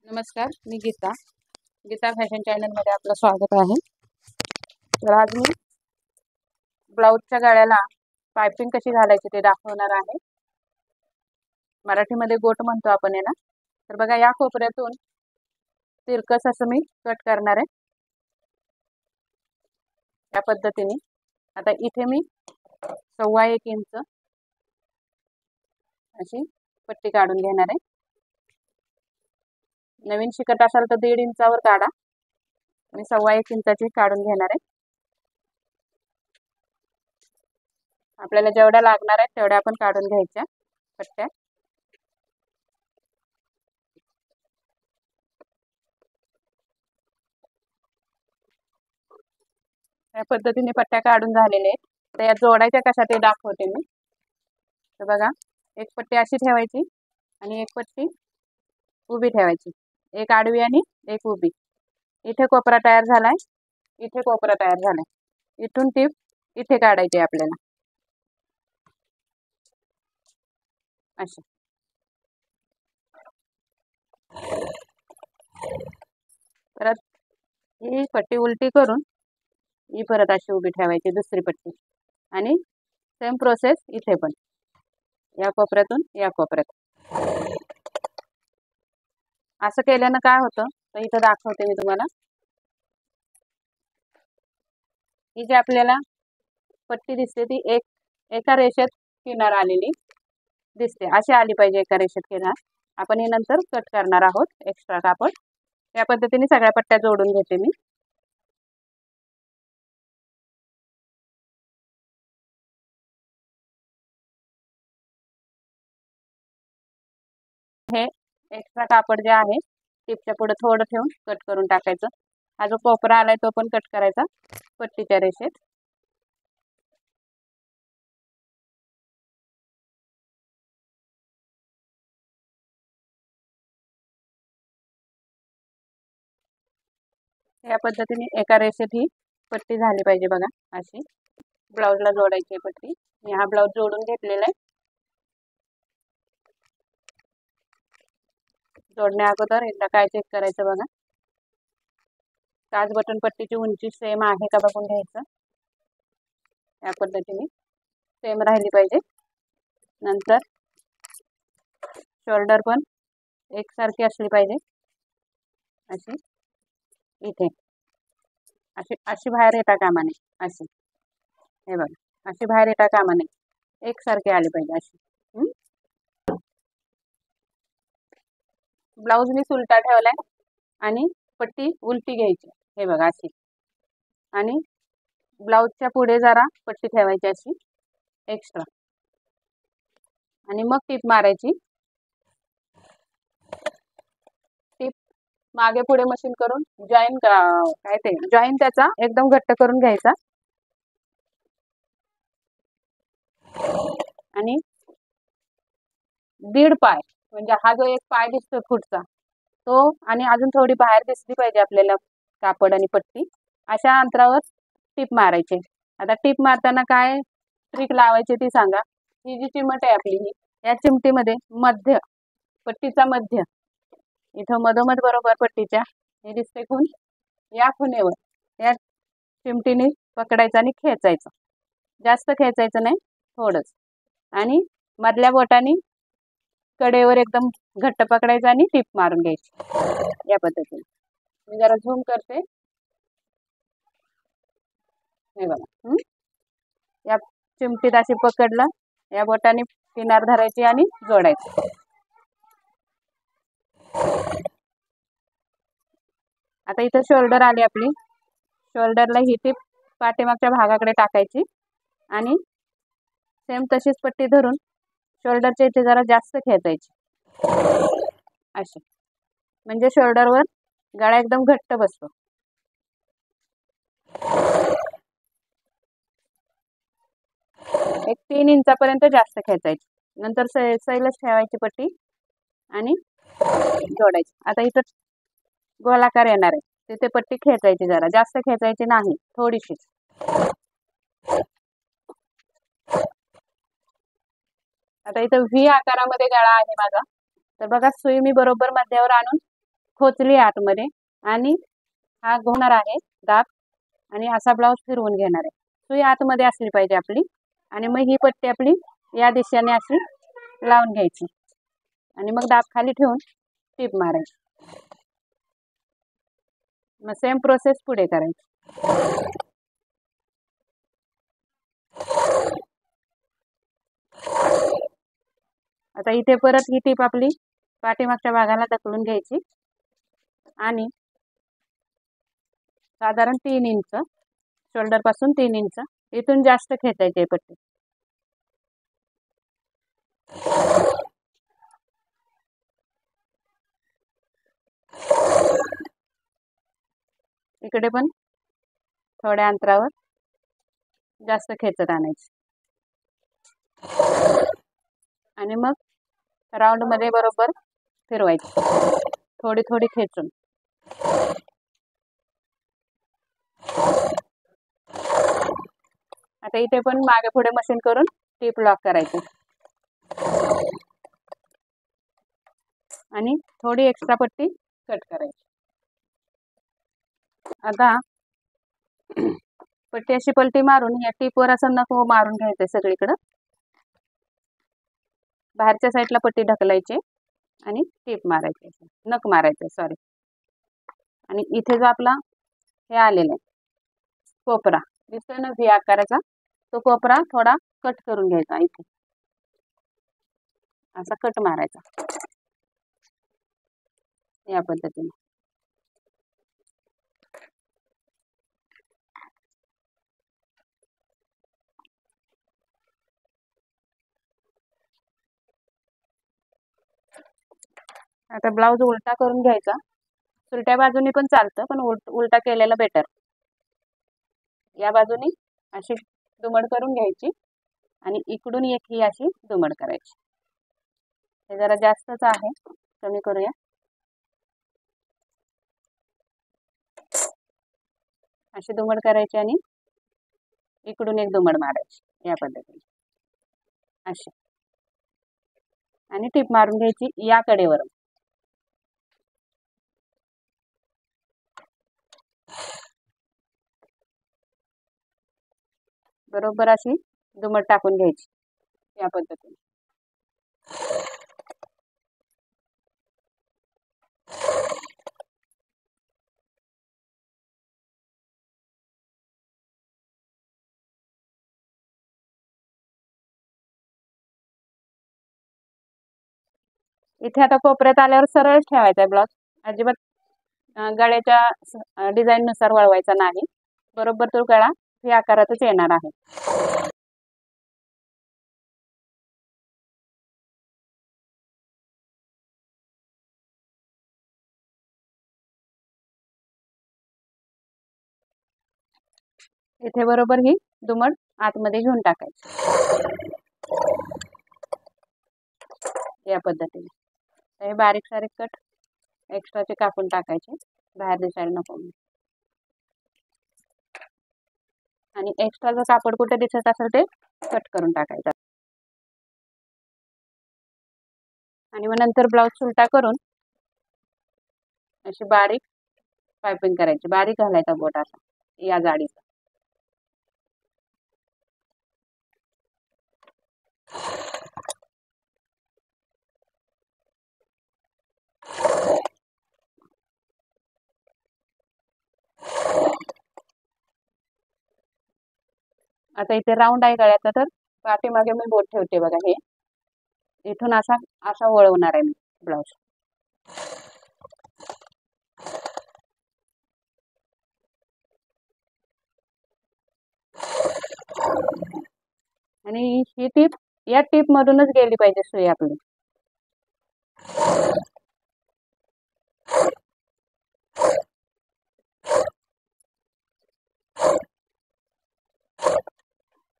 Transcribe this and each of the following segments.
नमस्कार, मी गीता. गीता फॅशन चॅनलमध्ये आपलं स्वागत आहे. तर आज मी ब्लाऊजच्या गळ्याला पायपिंग कशी घालायची ते दाखवणार आहे. मराठीमध्ये गोट म्हणतो आपण याला. तर बघा, या कोपऱ्यातून तिरकस असं मी कट करणार आहे या पद्धतीने. आता इथे मी 1.25 इंच अशी पट्टी काढून घेणार आहे. नवीन शिकत असाल तर 1.5 इंचावर काढा. मी 1.25 इंचाची काढून घेणार आहे. आपल्याला जेवढ्या लागणार आहेत तेवढ्या आपण काढून घ्यायच्या पट्ट्या. या पद्धतीने पट्ट्या काढून झालेल्या आहेत. तर या जोडायच्या कशा ते दाखवते मी. तर बघा, एक पट्टी अशी ठेवायची आणि एक पट्टी उभी ठेवायची. एक आडवी आणि एक उभी. इथे कोपरा तयार झालाय, इथे कोपरा तयार झालाय. इथून टीप इथे काढायची आपल्याला अशी. परत ही पट्टी उलटी करून ही परत अशी उभी ठेवायची दुसरी पट्टी. आणि सेम प्रोसेस इथे पण, या कोपऱ्यातून या कोपऱ्यात. असं केल्यानं काय होतं तर इथं दाखवते मी तुम्हाला. ही जी आपल्याला पट्टी दिसते ती एका रेषेत किनार आलेली दिसते. अशी आली पाहिजे एका रेषेत किनार. आपण हे नंतर कट करणार आहोत एक्स्ट्रा कापड. या पद्धतीने सगळ्या पट्ट्या जोडून घेते मी. हे एक्स्ट्रा कापड जे आहे टिपच्या पुढे थोडं ठेवून कट करून टाकायचं. हा जो कोपरा आलाय तो पण कट करायचा पट्टीच्या रेषेत. या पद्धतीने एका रेषेत ही पट्टी झाली पाहिजे बघा अशी. ब्लाऊजला जोडायची पट्टी. मी हा ब्लाऊज जोडून घेतलेला आहे. जोडण्या अगोदर एकदा काय चेक करायचं बघा, काच बटन पट्टीची उंची सेम आहे का बघून घ्यायचं. या पद्धतीने सेम राहिली पाहिजे. नंतर शोल्डर पण एकसारखी असली पाहिजे अशी. इथे अशी अशी बाहेर येता कामा नये अशी. हे बघा, अशी बाहेर येता कामा नये, एकसारखी आली पाहिजे अशी. ब्लाऊज मी उलटा ठेवलाय आणि पट्टी उलटी घ्यायची. हे बघा अशी. आणि ब्लाऊजच्या पुढे जरा पट्टी ठेवायची अशी एक्स्ट्रा. आणि मग टीप मारायची. टीप मागे पुढे मशीन करून काय ते जॉईन त्याचा एकदम घट्ट करून घ्यायचा. आणि 1.5 पाय म्हणजे हा जो एक पाय दिसतो फुटचा तो, आणि अजून थोडी बाहेर दिसली पाहिजे आपल्याला कापड आणि पट्टी, अशा अंतरावर टीप मारायची. आता टीप मारताना काय ट्रिक लावायची ती सांगा. ही जी चिमट आहे आपली, ही या चिमटीमध्ये मध्य, पट्टीचा मध्य इथं मधोमध बरोबर पट्टीच्या हे दिसते खून, या खुणेवर या चिमटीने पकडायचं आणि खेचायचं. जास्त खेचायचं नाही, थोडंच. आणि मधल्या बोटाने कडेवर एकदम घट्ट पकडायचं आणि टीप मारून घ्यायची या पद्धतीने. मी जरा झूम करते. हे बघा, या चिमटीत अशी पकडलं, या बोटाने किनार धरायची आणि जोडायची. आता इथं शोल्डर आली आपली. शोल्डरला ही टीप पाठीमागच्या भागाकडे टाकायची आणि सेम तशीच पट्टी धरून शोल्डरच्या इथे जरा जास्त खेचायची अशी. म्हणजे शोल्डरवर गळा एकदम घट्ट बसतो. एक 3 इंचापर्यंत जास्त खेचायची. नंतर सैलच ठेवायची पट्टी आणि जोडायची. आता इथं गोलाकार येणार आहे, तिथे पट्टी खेचायची, जरा जास्त खेचायची नाही, थोडीशीच. आता इथं व्ही आकारामध्ये गळा आहे माझा. तर बघा, सुई मी बरोबर मध्यावर आणून खोचली आतमध्ये आणि हा होणार आहे दाब आणि असा ब्लाऊज फिरवून घेणार आहे. सुई आतमध्ये असली पाहिजे आपली आणि मग ही पट्टी आपली या दिशेने अशी लावून घ्यायची आणि मग दाब खाली ठेवून टीप मारायची. मग सेम प्रोसेस पुढे करायची. आता इथे परत ही टीप आपली पाठीमागच्या भागाला ढकलून घ्यायची आणि साधारण 3 इंच शोल्डर पासून 3 इंच इथून जास्त खेचायची आहे पट्टी. इकडे पण थोड्या अंतरावर जास्त खेचत आणायची आणि मग राऊंड मध्ये बरोबर फिरवायची थोडी थोडी खेचून. आता इथे पण मागे पुढे मशीन करून टीप लॉक करायची आणि थोडी एक्स्ट्रा पट्टी कट करायची. आता पट्टी अशी पलटी मारून या टीपवर असं नख मारून घ्यायचं सगळीकडं. बाहेरच्या साईडला पट्टी ढकलायची आणि टीप मारायची, नख मारायचं सॉरी. आणि इथे जो आपला हे आलेला आहे कोपरा दिसतोय ना व्ही आकाराचा, तो कोपरा थोडा कट करून घ्यायचा. इथे असा कट मारायचा या पद्धतीने. आता ब्लाऊज उलटा करून घ्यायचा. उलट्या बाजूनी पण चालतं पण उलटा केलेला बेटर. या बाजूनी अशी दुमड करून घ्यायची आणि इकडून एक ही अशी दुमड करायची. हे जरा जास्तच आहे, कमी करूया. अशी दुमड करायची आणि इकडून एक दुमड मारायची या पद्धतीने अशी आणि टीप मारून घ्यायची या कडेवरून. बरोबर अशी दुमड टाकून घ्यायची या पद्धतीने. इथे आता कोपऱ्यात आल्यावर सरळ ठेवायचा आहे ब्लाऊज. अजिबात गळ्याच्या डिझाईन नुसार वळवायचा नाही. बरोबर तो गळा हे आकारातच येणार आहे. इथे बरोबर ही दुमड आतमध्ये घेऊन टाकायची या पद्धतीने. हे बारीक सारीक कट एक्स्ट्राचे कापून टाकायचे, बाहेर दिसायला नको. आणि एक्स्ट्राचं कापड कुठे दिसत असेल ते कट करून टाकायचं. आणि मग नंतर ब्लाऊज उलटा करून अशी बारीक पायपिंग करायची. बारीक घालायचा बोट असा या जाडीचा. आता इथे राऊंड आहे गळ्याचा, तर पाठीमागे मी बोट ठेवते बघा. हे इथून असा असा वळवणार आहे मी ब्लाऊज. आणि ही टीप या टीप मधूनच गेली पाहिजे सुई आपली.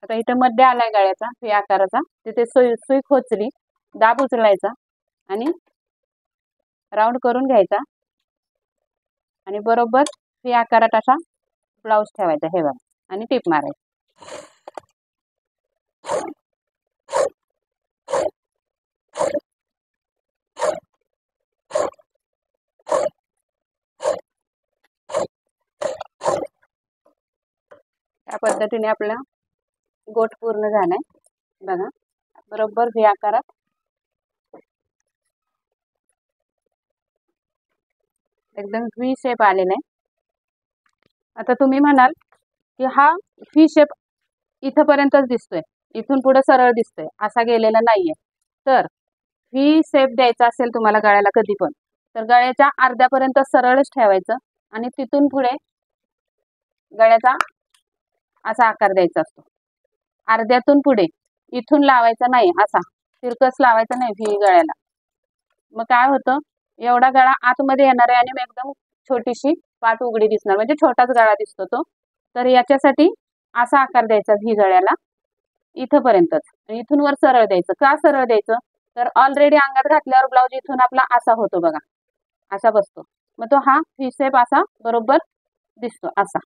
आता इथं मध्य आलाय गळ्याचा व्ही आकाराचा, तिथे सुई खोचली, दाब उचलायचा आणि राऊंड करून घ्यायचा आणि बरोबर व्ही आकारात असा ब्लाऊज ठेवायचा हे बघा आणि टीप मारायची. या पद्धतीने आपला गोट पूर्ण झालाय बघा, बरोबर व्ही आकारात एकदम व्ही शेप आलेला आहे. आता तुम्ही म्हणाल की हा व्ही शेप इथपर्यंतच दिसतोय, इथून पुढे सरळ दिसतोय, असा गेलेला नाहीये. तर व्ही शेप द्यायचा असेल तुम्हाला गळ्याला कधी पण, तर गळ्याच्या अर्ध्यापर्यंत सरळच ठेवायचं आणि तिथून पुढे गळ्याचा असा आकार द्यायचा असतो. अर्ध्यातून पुढे इथून लावायचा नाही, असा तिरकस लावायचा नाही व्ही गळ्याला. मग काय होतं, एवढा गळा आतमध्ये येणार आहे आणि एकदम छोटीशी पाठ उघडी दिसणार, म्हणजे छोटाच गळा दिसतो तो. तर याच्यासाठी असा आकार द्यायचा व्ही गळ्याला इथपर्यंतच, आणि इथून वर सरळ द्यायचं. का सरळ द्यायचं, तर ऑलरेडी अंगात घातल्यावर ब्लाऊज इथून आपला असा होतो बघा, असा बसतो. मग तो हा व्ही शेप असा बरोबर दिसतो, असा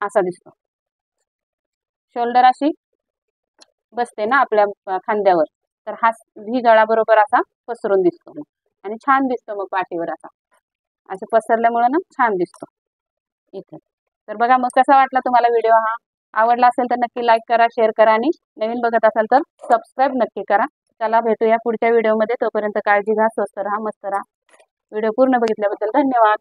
असा दिसतो. शोल्डर अशी बसते ना आपल्या खांद्यावर, तर हा व्ही गळा बरोबर असा पसरून दिसतो मग, आणि छान दिसतो मग पाठीवर असा, असं पसरल्यामुळे ना छान दिसतो इथे. तर बघा मग कसा वाटला तुम्हाला व्हिडिओ हा. आवडला असेल तर नक्की लाईक करा, शेअर करा, आणि नवीन बघत असाल तर सबस्क्राईब नक्की करा. चला भेटूया पुढच्या व्हिडिओमध्ये. तोपर्यंत काळजी घ्या, स्वस्त राहा, मस्त राहा. व्हिडिओ पूर्ण बघितल्याबद्दल धन्यवाद.